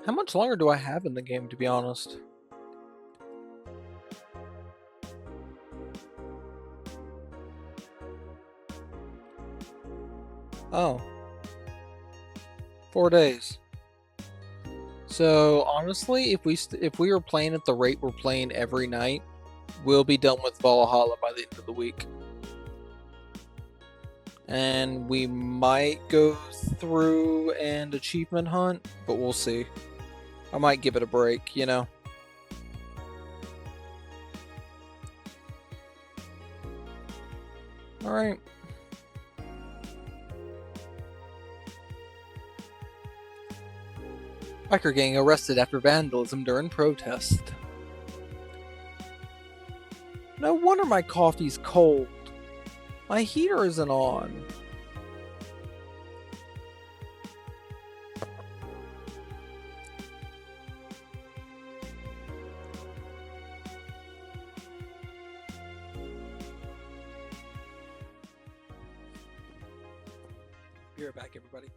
How much longer do I have in the game, to be honest? Oh, 4 days. So honestly, if we were playing at the rate we're playing every night, we'll be done with Valhalla by the end of the week. And we might go through and achievement hunt, but we'll see. I might give it a break, you know? Alright. Biker gang arrested after vandalism during protest. No wonder my coffee's cold. My heater isn't on. Be right back, everybody.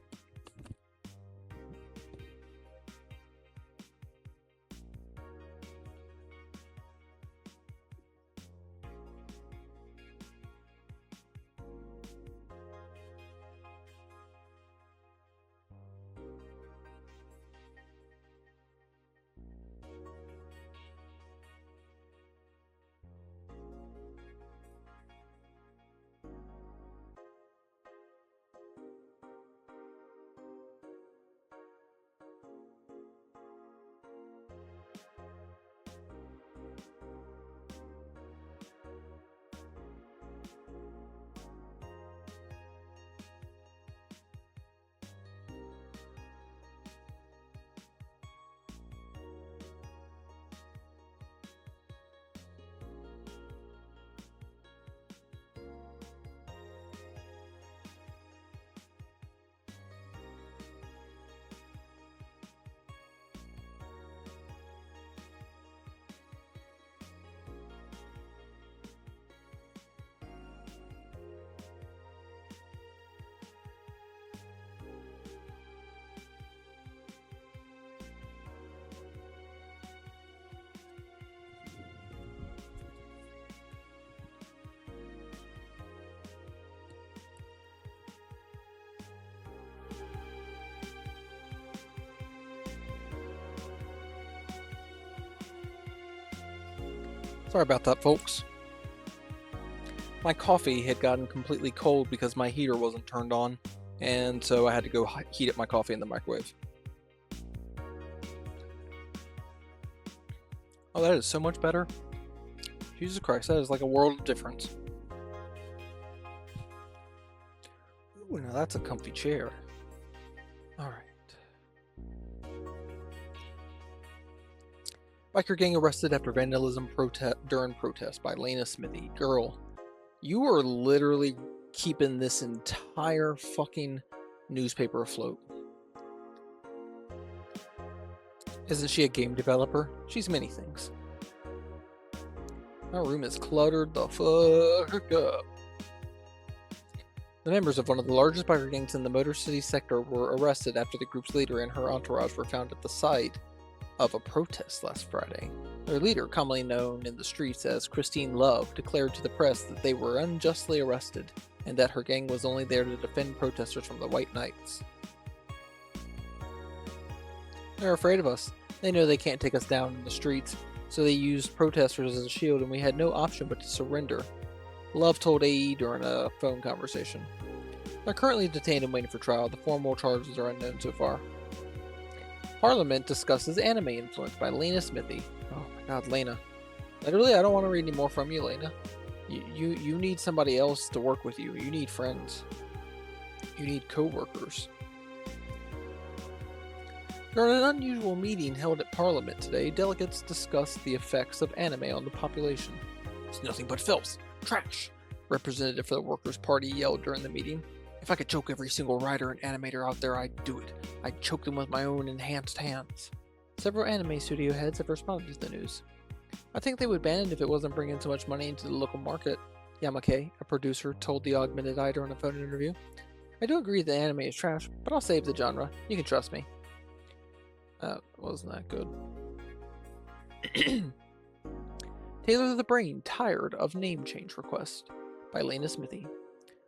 Sorry about that, folks. My coffee had gotten completely cold because my heater wasn't turned on, and so I had to go heat up my coffee in the microwave. Oh, that is so much better. Jesus Christ, that is like a world of difference. Ooh, now that's a comfy chair. Alright. Biker gang arrested after vandalism during protest by Lena Smithy. Girl, you are literally keeping this entire fucking newspaper afloat. Isn't she a game developer? She's many things. Our room is cluttered the fuck up. The members of one of the largest biker gangs in the Motor City sector were arrested after the group's leader and her entourage were found at the site of a protest last Friday. Their leader, commonly known in the streets as Christine Love, declared to the press that they were unjustly arrested and that her gang was only there to defend protesters from the White Knights. They're afraid of us. They know they can't take us down in the streets, so they used protesters as a shield and we had no option but to surrender, Love told AE during a phone conversation. They're currently detained and waiting for trial. The formal charges are unknown so far. Parliament discusses anime influence by Lena Smithy. Oh my god, Lena. Literally, I don't want to read any more from you, Lena. You need somebody else to work with you. You need friends. You need co-workers. During an unusual meeting held at Parliament today, delegates discussed the effects of anime on the population. It's nothing but filth. Trash! Representative for the Workers' Party yelled during the meeting. If I could choke every single writer and animator out there, I'd do it. I'd choke them with my own enhanced hands. Several anime studio heads have responded to the news. I think they would ban it if it wasn't bringing so much money into the local market, Yamake, a producer, told the Augmented Eye during a phone interview. I do agree that anime is trash, but I'll save the genre. You can trust me. That wasn't that good. Taylor the Brain tired of name change request by Lena Smithy.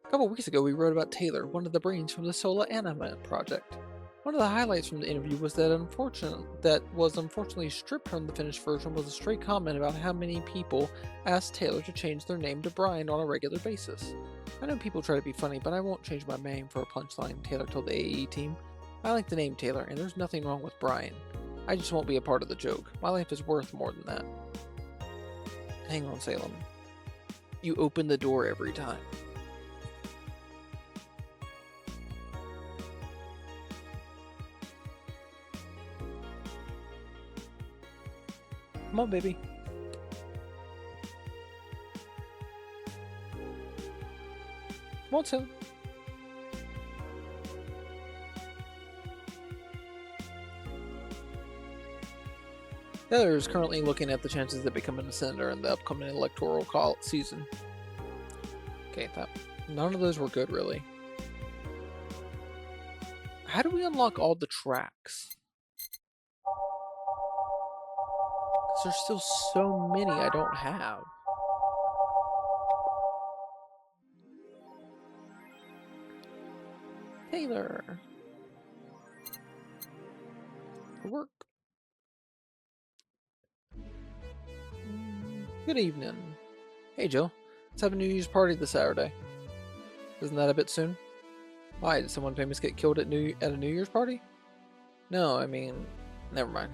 A couple weeks ago, we wrote about Taylor, one of the brains from the Sola Anime project. One of the highlights from the interview was that was unfortunately stripped from the finished version was a stray comment about how many people asked Taylor to change their name to Brian on a regular basis. I know people try to be funny, but I won't change my name for a punchline, Taylor told the AE team. I like the name Taylor, and there's nothing wrong with Brian. I just won't be a part of the joke. My life is worth more than that. Hang on, Salem. You open the door every time. Come on, baby. Come on, Salem. Taylor is currently looking at the chances of becoming a senator in the upcoming electoral season. Okay, none of those were good, really. How do we unlock all the tracks? Because there's still so many I don't have. Taylor. Work. Good evening. Hey, Jill. Let's have a New Year's party this Saturday. Isn't that a bit soon? Why, did someone famous get killed at a New Year's party? No, I mean, never mind.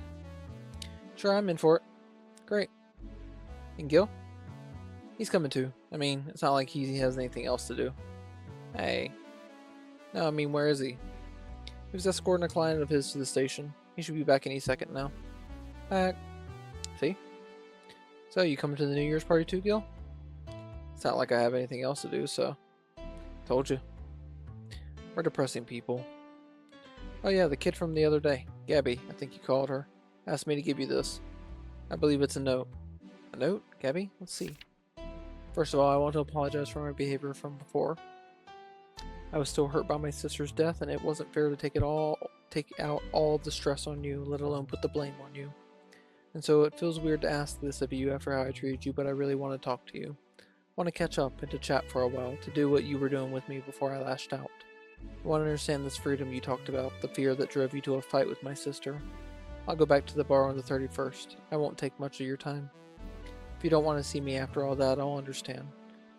Sure, I'm in for it. Great. And Gil? He's coming too. I mean, it's not like he has anything else to do. Hey. No, I mean, where is he? He was escorting a client of his to the station. He should be back any second now. Back. See? So, you coming to the New Year's party too, Gil? It's not like I have anything else to do, so... Told you. We're depressing people. Oh yeah, the kid from the other day. Gabby, I think you called her. Asked me to give you this. I believe it's a note. A note? Gabby? Let's see. First of all, I want to apologize for my behavior from before. I was still hurt by my sister's death, and it wasn't fair to take out all the stress on you, let alone put the blame on you. And so it feels weird to ask this of you after how I treated you, but I really want to talk to you. Want to catch up and to chat for a while, to do what you were doing with me before I lashed out. I want to understand this freedom you talked about, the fear that drove you to a fight with my sister. I'll go back to the bar on the 31st. I won't take much of your time. If you don't want to see me after all that, I'll understand.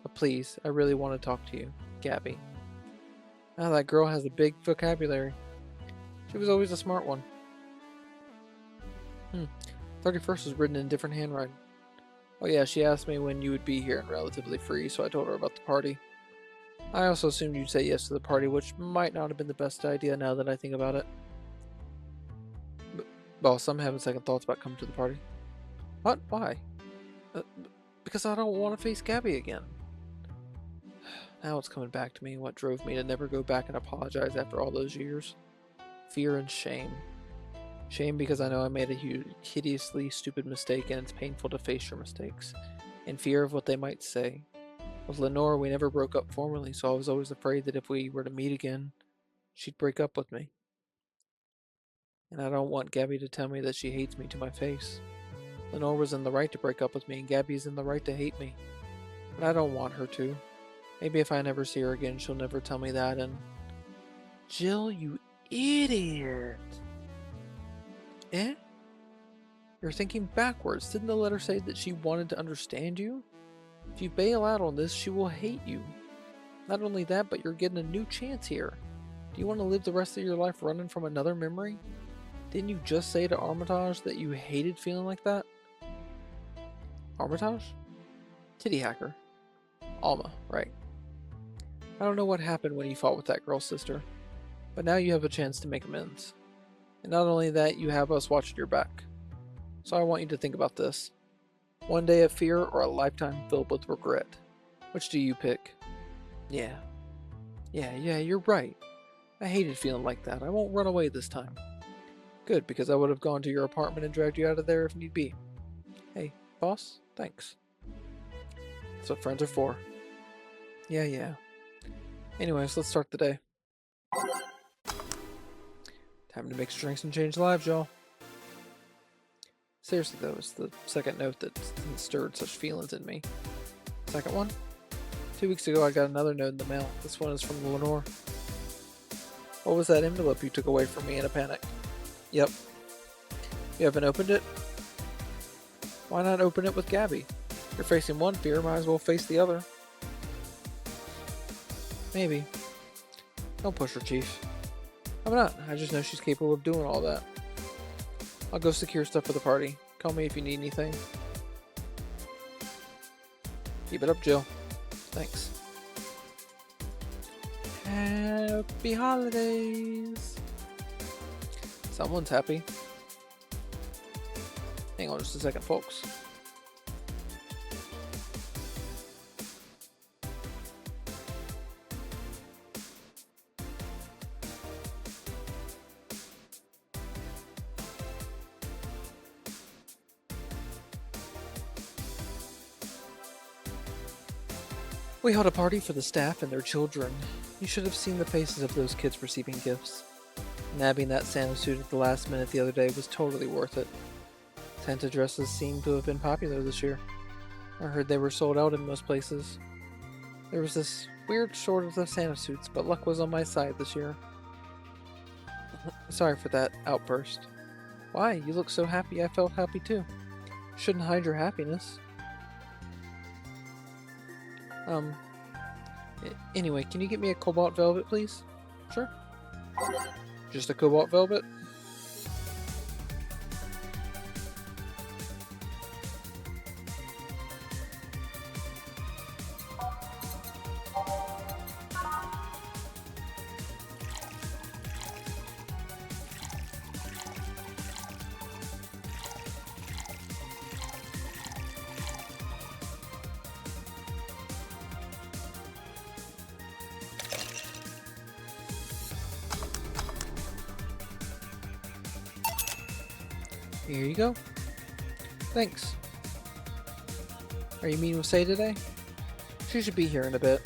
But please, I really want to talk to you. Gabby. Ah, that girl has a big vocabulary. She was always a smart one. 31st was written in different handwriting. Oh yeah, she asked me when you would be here and relatively free, so I told her about the party. I also assumed you'd say yes to the party, which might not have been the best idea now that I think about it. Boss, I'm having second thoughts about coming to the party. What? Why? Because I don't want to face Gabby again. Now it's coming back to me, what drove me to never go back and apologize after all those years. Fear and shame. Shame because I know I made a hideously stupid mistake and it's painful to face your mistakes. And fear of what they might say. With Lenore, we never broke up formally, so I was always afraid that if we were to meet again, she'd break up with me. And I don't want Gabby to tell me that she hates me to my face. Lenore was in the right to break up with me, and Gabby's in the right to hate me. But I don't want her to. Maybe if I never see her again, she'll never tell me that, and... Jill, you idiot! Eh? You're thinking backwards. Didn't the letter say that she wanted to understand you? If you bail out on this, she will hate you. Not only that, but you're getting a new chance here. Do you want to live the rest of your life running from another memory? Didn't you just say to Armitage that you hated feeling like that? Armitage? Titty hacker. Alma, right. I don't know what happened when you fought with that girl's sister, but now you have a chance to make amends. And not only that, you have us watching your back. So I want you to think about this. One day of fear or a lifetime filled with regret. Which do you pick? Yeah, you're right. I hated feeling like that. I won't run away this time. Good, because I would have gone to your apartment and dragged you out of there if need be. Hey, boss, thanks. That's what friends are for. Yeah. Anyways, let's start the day. Time to mix drinks and change lives, y'all. Seriously though, it's the second note that stirred such feelings in me. Second one? 2 weeks ago I got another note in the mail. This one is from Lenore. What was that envelope you took away from me in a panic? Yep. You haven't opened it? Why not open it with Gabby? You're facing one fear, might as well face the other. Maybe. Don't push her, Chief. I'm not. I just know she's capable of doing all that. I'll go secure stuff for the party. Call me if you need anything. Keep it up, Jill. Thanks. Happy holidays. Someone's happy. Hang on just a second, folks. We held a party for the staff and their children. You should have seen the faces of those kids receiving gifts. Nabbing that Santa suit at the last minute the other day was totally worth it. Santa dresses seem to have been popular this year. I heard they were sold out in most places. There was this weird shortage of Santa suits, but luck was on my side this year. Sorry for that outburst. Why? You look so happy. I felt happy too. Shouldn't hide your happiness. Anyway, can you get me a cobalt velvet, please? Sure. Just a cobalt velvet? Here you go. Thanks. Are you meeting with Say today? She should be here in a bit.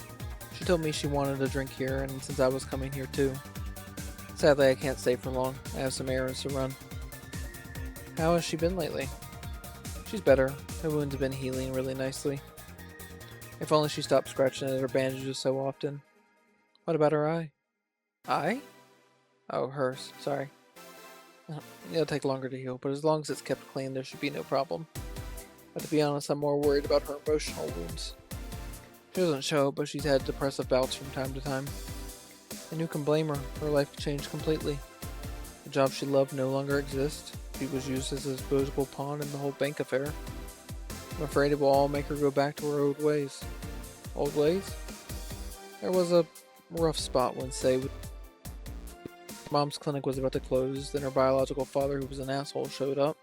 She told me she wanted a drink here, and since I was coming here too. Sadly, I can't stay for long. I have some errands to run. How has she been lately? She's better. Her wounds have been healing really nicely. If only she stopped scratching at her bandages so often. What about her eye? Eye? Oh, hers. Sorry. It'll take longer to heal, but as long as it's kept clean, there should be no problem. But to be honest, I'm more worried about her emotional wounds. She doesn't show it, but she's had depressive bouts from time to time. And who can blame her? Her life changed completely. The job she loved no longer exists. She was used as a disposable pawn in the whole bank affair. I'm afraid it will all make her go back to her old ways. Old ways? There was a rough spot when Say Mom's clinic was about to close, then her biological father, who was an asshole, showed up,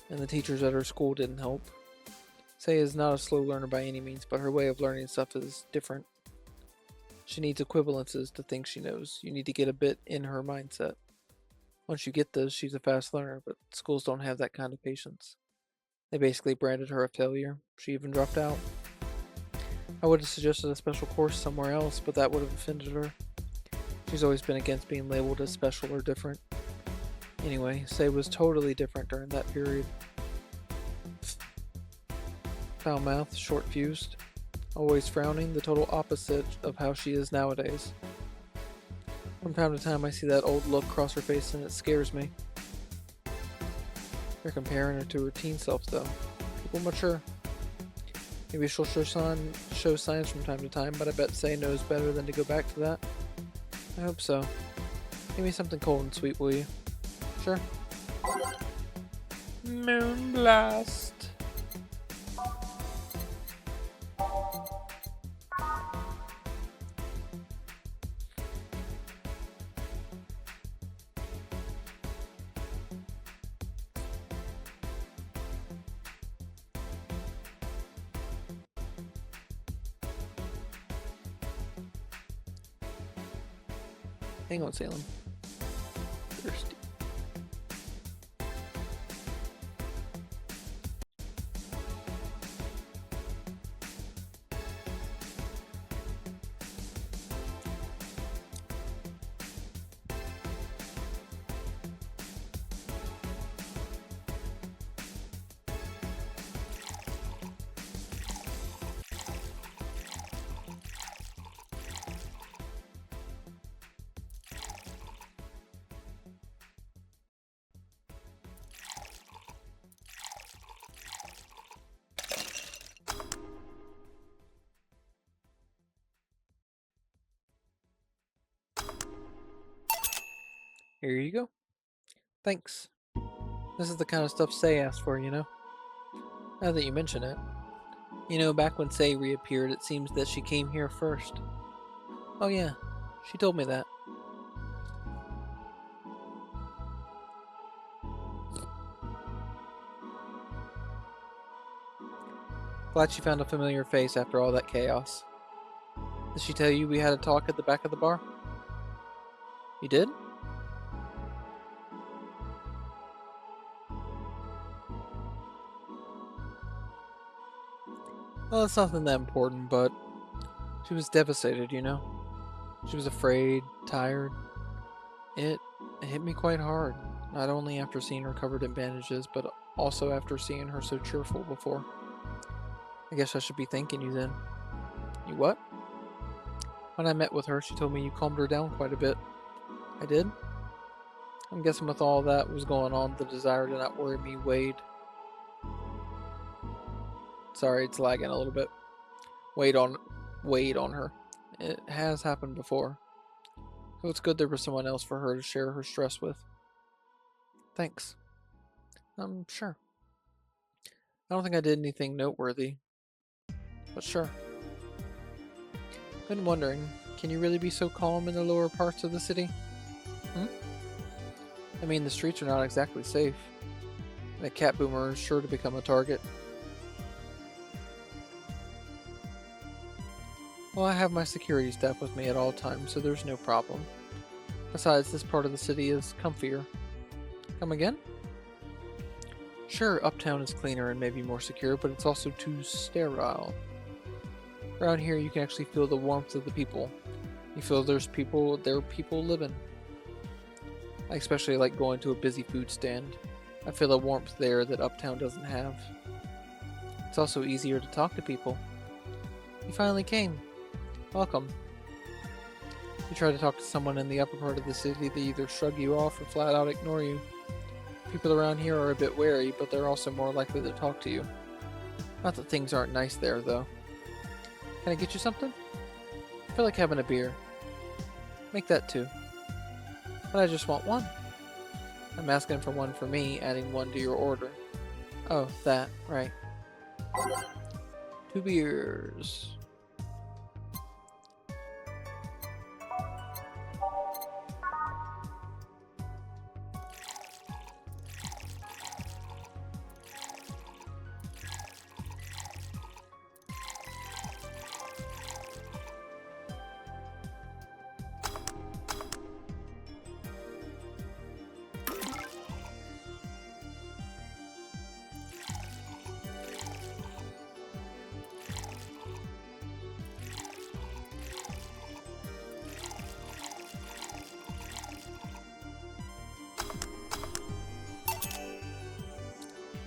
and the teachers at her school didn't help. Say is not a slow learner by any means, but her way of learning stuff is different. She needs equivalences to things she knows. You need to get a bit in her mindset. Once you get this, she's a fast learner, but schools don't have that kind of patience. They basically branded her a failure. She even dropped out. I would have suggested a special course somewhere else, but that would have offended her. She's always been against being labeled as special or different. Anyway, Say was totally different during that period. Foul mouthed, short fused, always frowning, the total opposite of how she is nowadays. From time to time I see that old look cross her face and it scares me. You're comparing her to her teen self though. People mature. Maybe she'll show signs from time to time, but I bet Say knows better than to go back to that. I hope so. Give me something cold and sweet, will you? Sure. Moonblast. Hang on, Salem. Thirsty. Here you go. Thanks. This is the kind of stuff Say asked for, you know? Now that you mention it. You know, back when Say reappeared, it seems that she came here first. Oh yeah, she told me that. Glad she found a familiar face after all that chaos. Did she tell you we had a talk at the back of the bar? You did? Well, it's nothing that important, but she was devastated, you know? She was afraid, tired. It hit me quite hard, not only after seeing her covered in bandages, but also after seeing her so cheerful before. I guess I should be thanking you then. You what? When I met with her, she told me you calmed her down quite a bit. I did? I'm guessing with all that was going on, the desire to not worry me weighed. Sorry, it's lagging a little bit. Weighed on her. It has happened before. So it's good there was someone else for her to share her stress with. Thanks. I'm sure. I don't think I did anything noteworthy, but sure. Been wondering, can you really be so calm in the lower parts of the city? Hmm? I mean, the streets are not exactly safe. And a cat boomer is sure to become a target. Well, I have my security staff with me at all times, so there's no problem. Besides, this part of the city is comfier. Come again? Sure, uptown is cleaner and maybe more secure, but it's also too sterile. Around here, you can actually feel the warmth of the people. You feel there are people living. I especially like going to a busy food stand. I feel a warmth there that uptown doesn't have. It's also easier to talk to people. You finally came. Welcome. You try to talk to someone in the upper part of the city, they either shrug you off or flat out ignore you. People around here are a bit wary, but they're also more likely to talk to you. Not that things aren't nice there, though. Can I get you something? I feel like having a beer. Make that two. But I just want one. I'm asking for one for me, adding one to your order. Oh, that, right. 2 beers.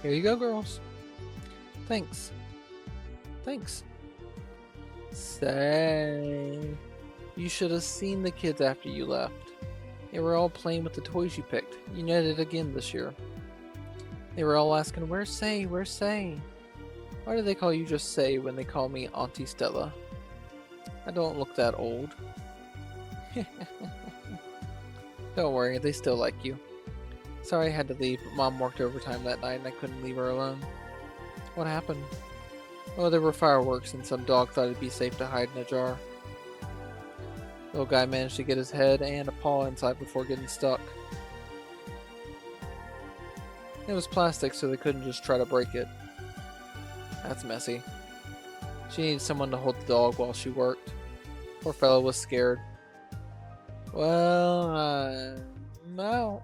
Here you go, girls. Thanks. Thanks. Say, you should have seen the kids after you left. They were all playing with the toys you picked. You did it again this year. They were all asking, "Where's Say? Where's Say?" Why do they call you just Say when they call me Auntie Stella? I don't look that old. Don't worry, they still like you. Sorry I had to leave, but Mom worked overtime that night and I couldn't leave her alone. What happened? Oh, there were fireworks and some dog thought it'd be safe to hide in a jar. Little guy managed to get his head and a paw inside before getting stuck. It was plastic, so they couldn't just try to break it. That's messy. She needed someone to hold the dog while she worked. Poor fellow was scared. Well, I'm out.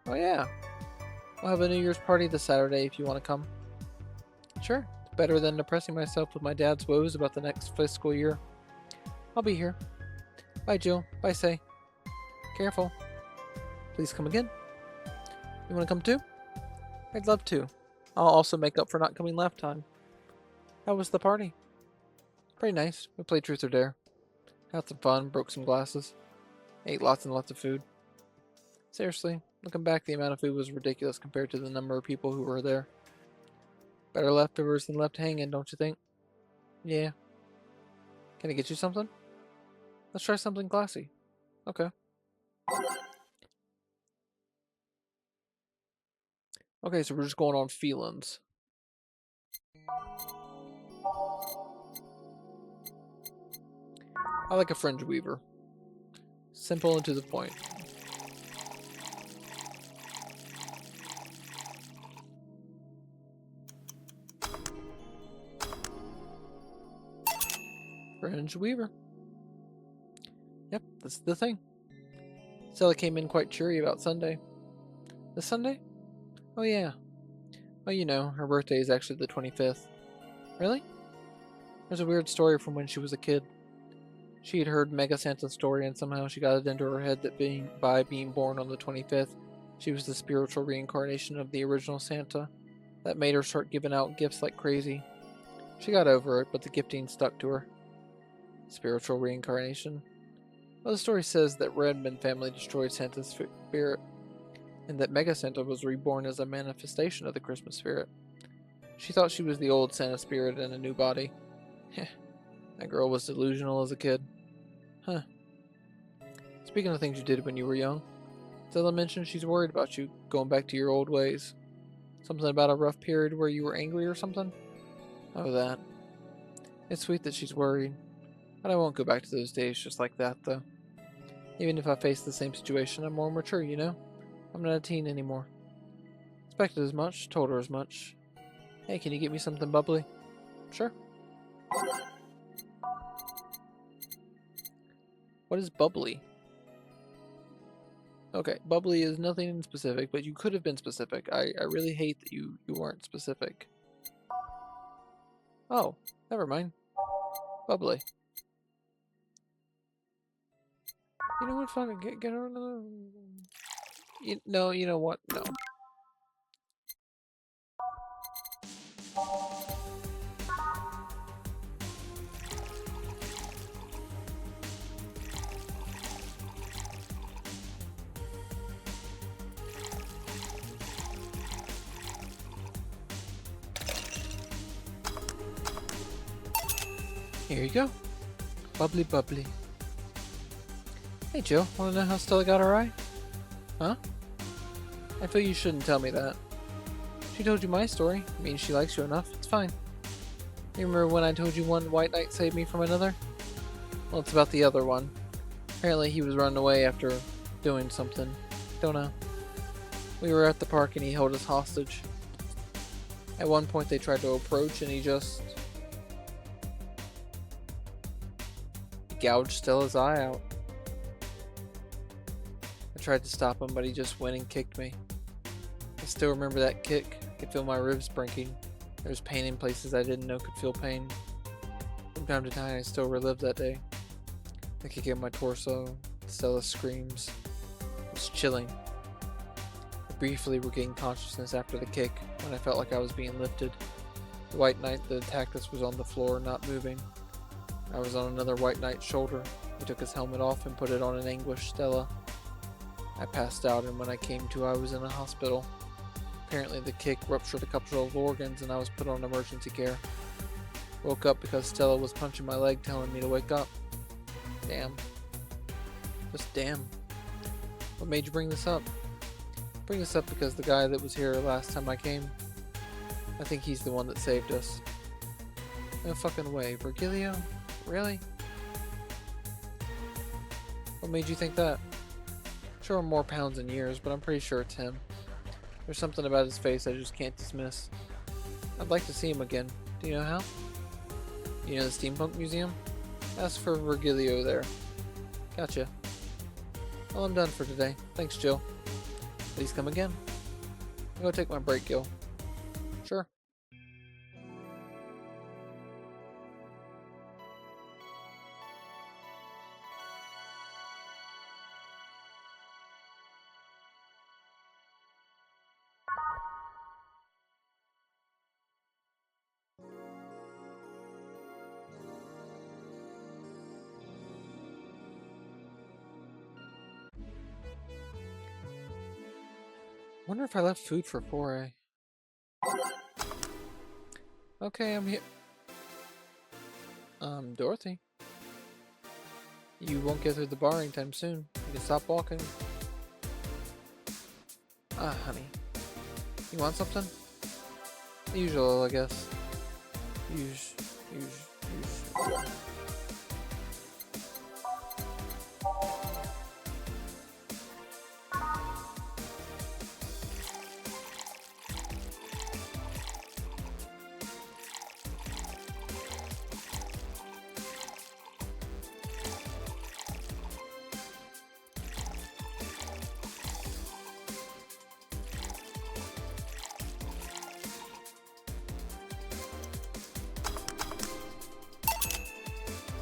Oh yeah. We'll have a New Year's party this Saturday if you want to come. Sure. It's better than depressing myself with my dad's woes about the next fiscal year. I'll be here. Bye, Jill. Bye, Say. Careful. Please come again. You want to come too? I'd love to. I'll also make up for not coming last time. How was the party? Pretty nice. We played Truth or Dare. Had some fun, broke some glasses. Ate lots and lots of food. Seriously, looking back, the amount of food was ridiculous compared to the number of people who were there. Better leftovers than left hanging, don't you think? Yeah. Can I get you something? Let's try something classy. Okay. Okay, so we're just going on feelings. I like a fringe weaver. Simple and to the point. Fringe weaver. Yep, that's the thing. Stella came in quite cheery about Sunday. This Sunday? Oh yeah. Oh, you know, her birthday is actually the 25th. Really? There's a weird story from when she was a kid. She had heard Mega Santa's story and somehow she got it into her head that by being born on the 25th, she was the spiritual reincarnation of the original Santa. That made her start giving out gifts like crazy. She got over it, but the gifting stuck to her. Spiritual reincarnation? Well, the story says that Redmond family destroyed Santa's spirit, and that Mega Santa was reborn as a manifestation of the Christmas spirit. She thought she was the old Santa spirit in a new body. Heh, that girl was delusional as a kid. Huh. Speaking of things you did when you were young, Stella mentioned she's worried about you going back to your old ways. Something about a rough period where you were angry or something? Oh, that. It's sweet that she's worried, but I won't go back to those days just like that, though. Even if I face the same situation, I'm more mature, you know? I'm not a teen anymore. Expected as much, told her as much. Hey, can you get me something bubbly? Sure. What is bubbly? Okay, bubbly is nothing specific, but you could have been specific. I really hate that you weren't specific. Oh, never mind. Bubbly. You know what? Fun. Get her another. No, you know what? No. Here you go. Bubbly, bubbly. Hey, Jill. Want to know how Stella got her eye? Huh? I feel you shouldn't tell me that. She told you my story. It means she likes you enough. It's fine. You remember when I told you one white knight saved me from another? Well, it's about the other one. Apparently he was running away after doing something. Don't know. We were at the park and he held us hostage. At one point they tried to approach and he just gouged Stella's eye out. I tried to stop him, but he just went and kicked me. I still remember that kick. I could feel my ribs breaking. There was pain in places I didn't know could feel pain. From time to time I still relive that day. The kick in my torso, Stella's screams. It was chilling. I briefly regained consciousness after the kick, when I felt like I was being lifted. The white knight that attacked us was on the floor, not moving. I was on another white knight's shoulder. He took his helmet off and put it on an anguished Stella. I passed out, and when I came to, I was in a hospital. Apparently the kick ruptured a couple of organs and I was put on emergency care. Woke up because Stella was punching my leg telling me to wake up. Damn. Just damn. What made you bring this up? Bring this up because the guy that was here last time I came, I think he's the one that saved us. No fucking way. Virgilio? Really? What made you think that? Sure, more pounds and years, but I'm pretty sure it's him. There's something about his face I just can't dismiss. I'd like to see him again. Do you know how? You know the Steampunk Museum? Ask for Virgilio there. Gotcha. Well, I'm done for today. Thanks, Jill. Please come again. I'll go take my break, Gil. Sure. Wonder if I left food for 4A. Okay, I'm here. Dorothy. You won't get through the bar anytime soon. You can stop walking. Ah, honey. You want something? Usual, I guess. Use.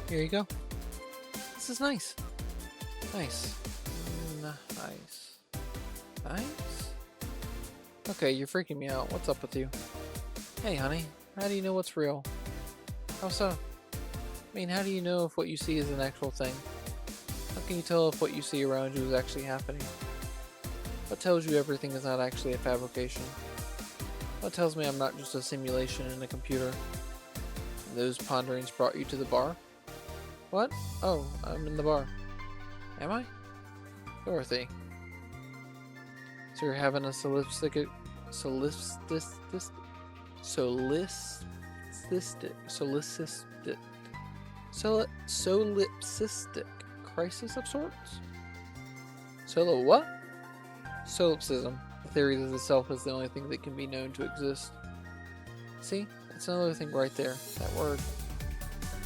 Here you go. This is nice. Nice. Nice. Nice? Okay, you're freaking me out. What's up with you? Hey, honey. How do you know what's real? How so? I mean, how do you know if what you see is an actual thing? How can you tell if what you see around you is actually happening? What tells you everything is not actually a fabrication? What tells me I'm not just a simulation in a computer? And those ponderings brought you to the bar? What? Oh, I'm in the bar. Am I? Dorothy. So you're having a solipsistic crisis of sorts? What? Solipsism. The theory that the self is the only thing that can be known to exist. See? That's another thing right there. That word.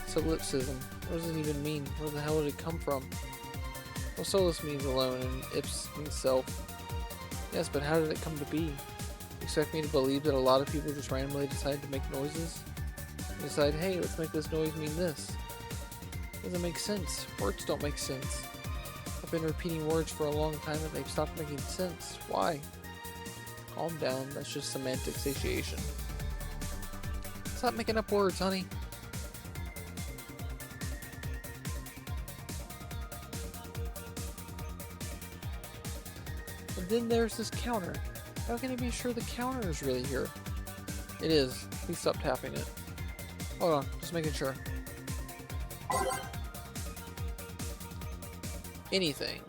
Solipsism. What does it even mean? Where the hell did it come from? Well, solus means alone and ips means self. Yes, but how did it come to be? You expect me to believe that a lot of people just randomly decide to make noises? They decide, hey, let's make this noise mean this. It doesn't make sense. Words don't make sense. I've been repeating words for a long time and they've stopped making sense. Why? Calm down, that's just semantic satiation. Stop making up words, honey. And then there's this counter. How can I be sure the counter is really here? It is. Please stop tapping it. Hold on, just making sure. Anything.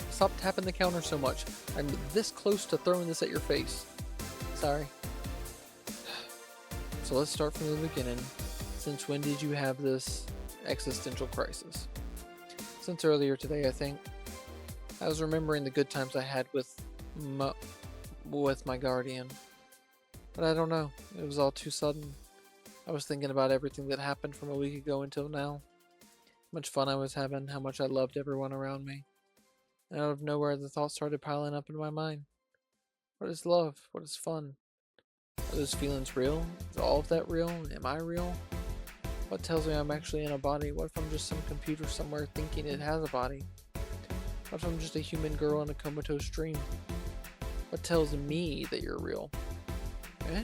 Stop tapping the counter so much. I'm this close to throwing this at your face. Sorry. So let's start from the beginning. Since when did you have this existential crisis? Since earlier today, I think. I was remembering the good times I had with my guardian. But I don't know. It was all too sudden. I was thinking about everything that happened from a week ago until now. How much fun I was having, how much I loved everyone around me. And out of nowhere, the thoughts started piling up in my mind. What is love? What is fun? Are those feelings real? Is all of that real? Am I real? What tells me I'm actually in a body? What if I'm just some computer somewhere thinking it has a body? What if I'm just a human girl in a comatose dream? What tells me that you're real? Eh?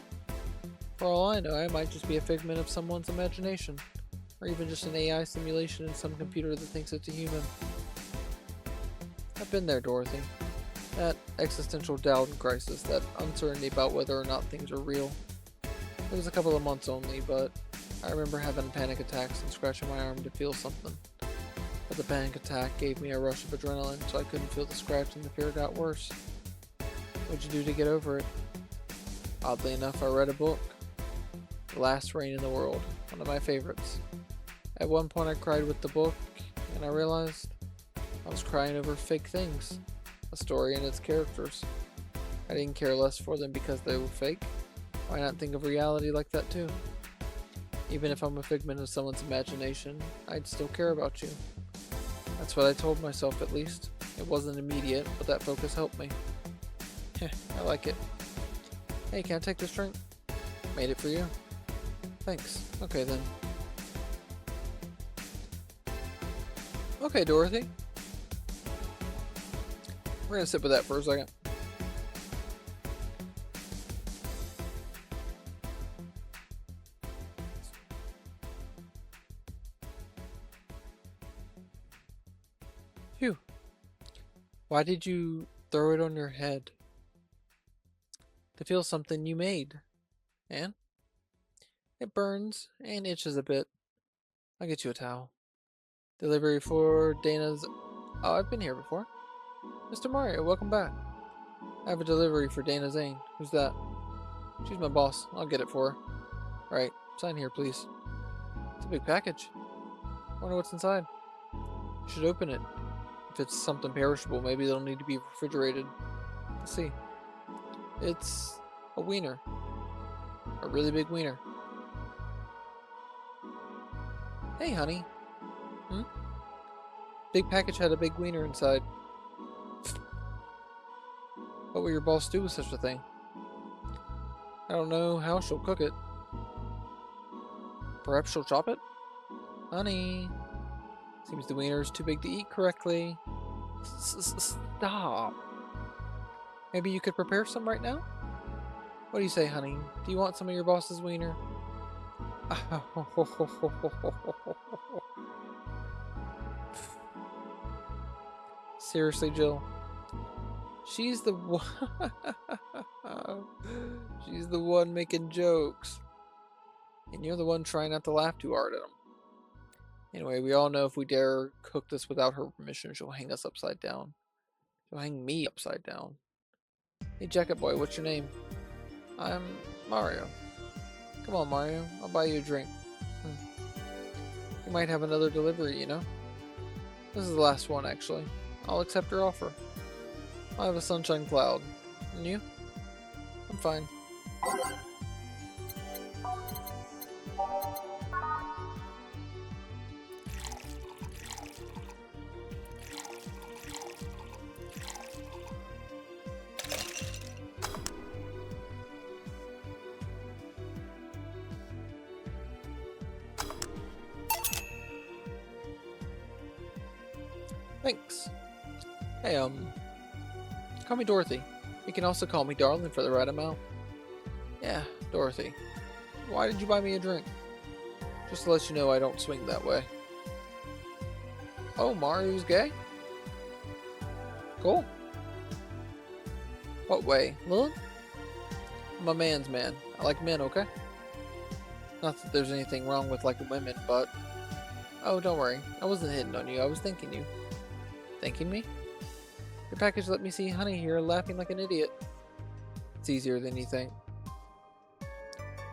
For all I know, I might just be a figment of someone's imagination. Or even just an AI simulation in some computer that thinks it's a human. I've been there, Dorothy. That existential doubt and crisis, that uncertainty about whether or not things are real. It was a couple of months only, but I remember having panic attacks and scratching my arm to feel something. But the panic attack gave me a rush of adrenaline, so I couldn't feel the scratch and the fear got worse. What'd you do to get over it? Oddly enough, I read a book. The Last Rain in the World, one of my favorites. At one point I cried with the book, and I realized I was crying over fake things. A story and its characters. I didn't care less for them because they were fake. Why not think of reality like that too? Even if I'm a figment of someone's imagination, I'd still care about you. That's what I told myself at least. It wasn't immediate, but that focus helped me. Heh, I like it. Hey, can I take this drink? Made it for you. Thanks. Okay then. Okay, Dorothy. We're gonna sit with that for a second. Why did you throw it on your head? To feel something you made. And? It burns and itches a bit. I'll get you a towel. Delivery for Dana's... Oh, I've been here before. Mr. Mario, welcome back. I have a delivery for Dana Zane. Who's that? She's my boss. I'll get it for her. Right. Sign here, please. It's a big package. Wonder what's inside. You should open it. If it's something perishable, maybe it'll need to be refrigerated. Let's see. It's a wiener. A really big wiener. Hey, honey. Big package had a big wiener inside. What will your boss do with such a thing? I don't know how she'll cook it. Perhaps she'll chop it? Honey. Seems the wiener is too big to eat correctly. Stop. Maybe you could prepare some right now? What do you say, honey? Do you want some of your boss's wiener? Seriously, Jill. She's the one. She's the one making jokes. And you're the one trying not to laugh too hard at them. Anyway, we all know if we dare cook this without her permission, she'll hang us upside down. She'll hang me upside down. Hey, Jacket Boy, what's your name? I'm Mario. Come on, Mario. I'll buy you a drink. You might have another delivery, you know? This is the last one, actually. I'll accept your offer. I have a sunshine cloud. And you? I'm fine. Thanks. Hey, call me Dorothy. You can also call me Darling for the right amount. Yeah, Dorothy. Why did you buy me a drink? Just to let you know I don't swing that way. Oh, Mario's gay? Cool. What way? Lilith? I'm a man's man. I like men, okay? Not that there's anything wrong with liking women, but... Oh, don't worry. I wasn't hitting on you. I was thanking you. Thanking me? Your package let me see Honey here laughing like an idiot. It's easier than you think.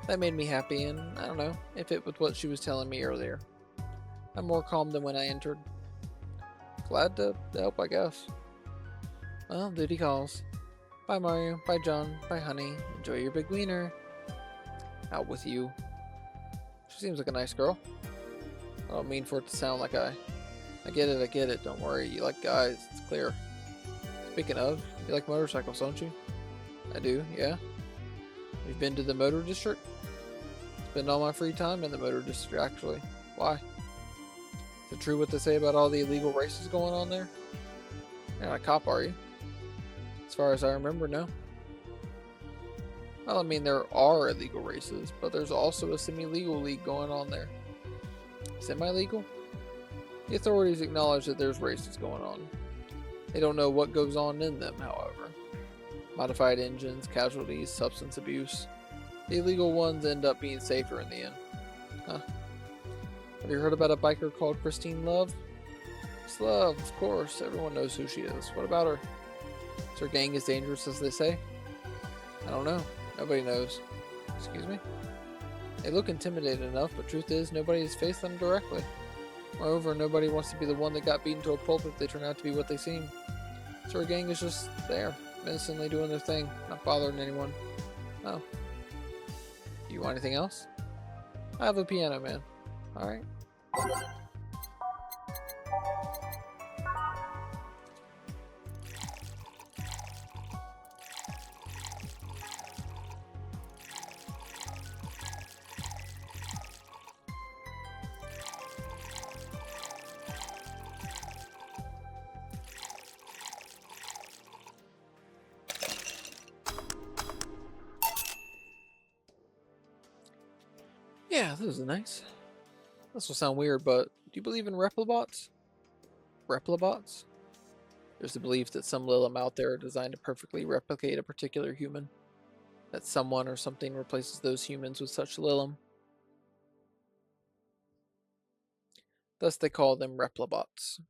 That made me happy, and I don't know, it fit with what she was telling me earlier. I'm more calm than when I entered. Glad to help, I guess. Well, duty calls. Bye, Mario. Bye, John. Bye, Honey. Enjoy your big wiener. Out with you. She seems like a nice girl. I don't mean for it to sound like I get it. Don't worry. You like guys. It's clear. Speaking of, you like motorcycles, don't you? I do, yeah. You've been to the motor district? Spend all my free time in the motor district, actually. Why? Is it true what they say about all the illegal races going on there? You're not a cop, are you? As far as I remember, no. Well, I mean, there are illegal races, but there's also a semi-legal league going on there. Semi-legal? The authorities acknowledge that there's races going on. They don't know what goes on in them, however. Modified engines, casualties, substance abuse. The illegal ones end up being safer in the end. Huh. Have you heard about a biker called Christine Love? Miss Love, of course. Everyone knows who she is. What about her? Is her gang as dangerous as they say? I don't know. Nobody knows. Excuse me? They look intimidating enough, but truth is, nobody has faced them directly. Moreover, nobody wants to be the one that got beaten to a pulp if they turn out to be what they seem. So our gang is just there, menacingly doing their thing, not bothering anyone. Oh. You want anything else? I have a piano, man. Alright. Yeah, this is nice. This will sound weird, but do you believe in replibots? Replibots? There's the belief that some Lilim out there are designed to perfectly replicate a particular human. That someone or something replaces those humans with such Lilim. Thus they call them replibots.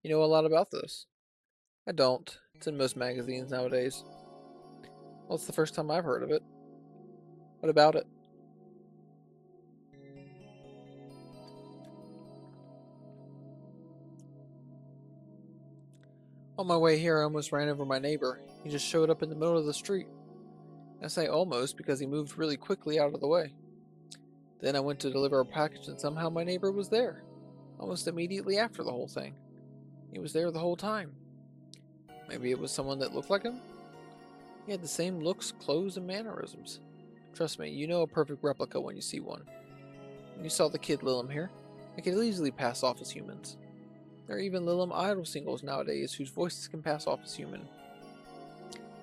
You know a lot about this. I don't. It's in most magazines nowadays. Well, it's the first time I've heard of it. What about it? On my way here, I almost ran over my neighbor. He just showed up in the middle of the street. I say almost because he moved really quickly out of the way. Then I went to deliver a package and somehow my neighbor was there. Almost immediately after the whole thing. He was there the whole time. Maybe it was someone that looked like him? He had the same looks, clothes, and mannerisms. Trust me, you know a perfect replica when you see one. When you saw the kid Lilim here, they could easily pass off as humans. There are even Lilim idol singles nowadays whose voices can pass off as human.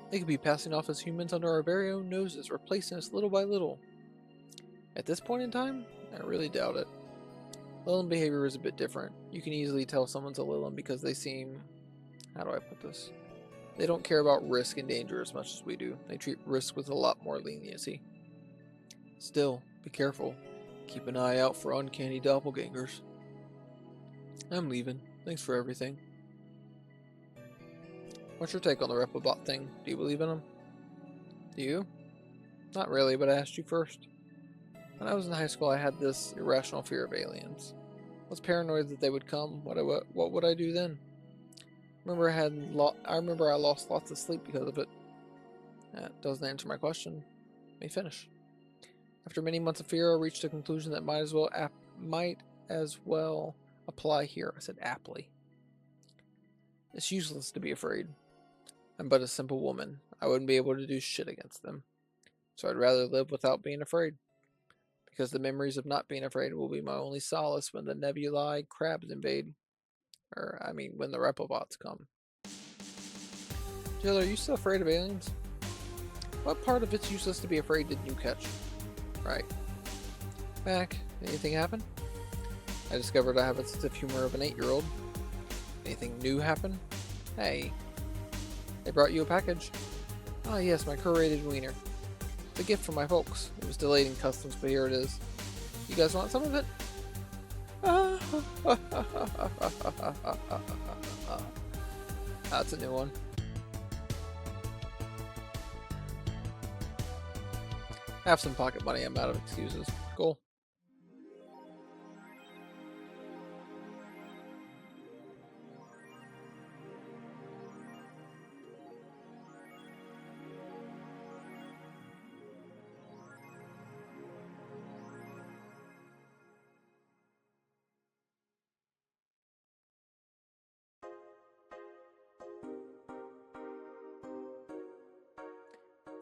They could be passing off as humans under our very own noses, replacing us little by little. At this point in time, I really doubt it. Lilim behavior is a bit different. You can easily tell someone's a Lilim because they seem... how do I put this? They don't care about risk and danger as much as we do. They treat risk with a lot more leniency. Still, be careful. Keep an eye out for uncanny doppelgangers. I'm leaving. Thanks for everything. What's your take on the Replibot thing? Do you believe in them? Do you? Not really, but I asked you first. When I was in high school, I had this irrational fear of aliens. I was paranoid that they would come. What would I do then? I remember I lost lots of sleep because of it. That doesn't answer my question. Let me finish. After many months of fear, I reached a conclusion that might as well apply here. I said aptly. It's useless to be afraid. I'm but a simple woman. I wouldn't be able to do shit against them. So I'd rather live without being afraid. Because the memories of not being afraid will be my only solace when the nebulae crabs invade. When the Replibots come. Jill, are you still afraid of aliens? What part of it's useless to be afraid didn't you catch? Right. Mac, anything happen? I discovered I have a sense of humor of an 8-year-old. Anything new happen? Hey. They brought you a package. Ah yes, my curated wiener. It's a gift from my folks. It was delayed in customs, but here it is. You guys want some of it? That's a new one. Have some pocket money, I'm out of excuses. Cool.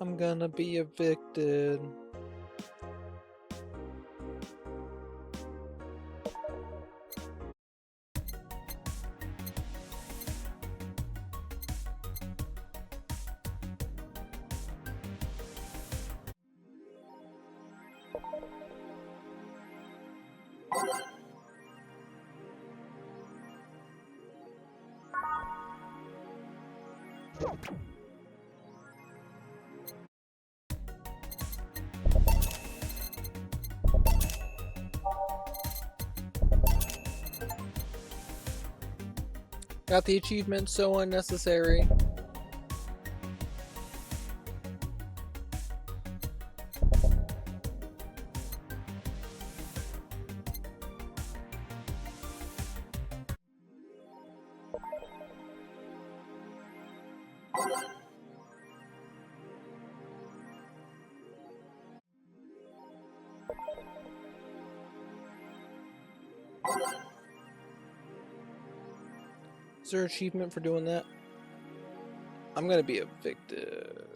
I'm gonna be evicted. Got the achievement, so unnecessary. Is there an achievement for doing that? I'm gonna be evicted.